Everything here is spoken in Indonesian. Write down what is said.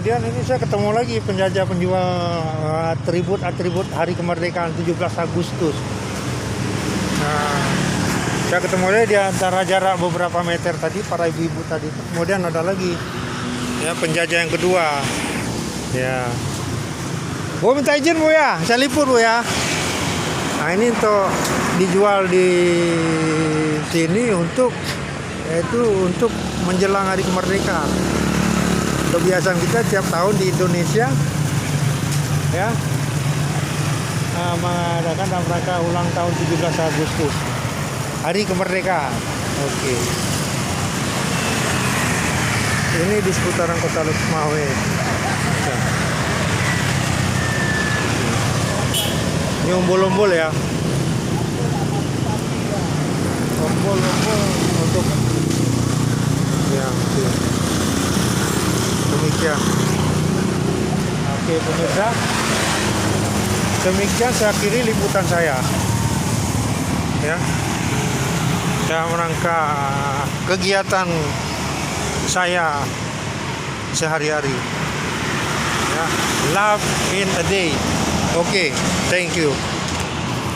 Kemudian ini saya ketemu lagi penjajah penjual atribut Hari Kemerdekaan 17 Agustus. Nah, saya ketemu dia di antara jarak beberapa meter tadi, para ibu-ibu tadi. Kemudian ada lagi ya penjajah yang kedua. Ya. Bu minta izin Bu ya, saya liput Bu ya. Nah ini untuk dijual di sini untuk menjelang Hari Kemerdekaan. Kebiasaan kita tiap tahun di Indonesia ya mengadakan dalam rangka ulang tahun 17 Agustus Hari Kemerdekaan. Oke. Ini di seputaran Kota Lukmawe. Ini umbul-umbul ya. Umbul-umbul untuk ya. Demikian. Oke pemirsa, demikian saya akhiri liputan saya ya, dalam rangka kegiatan saya sehari-hari ya, love in a day. Oke, thank you.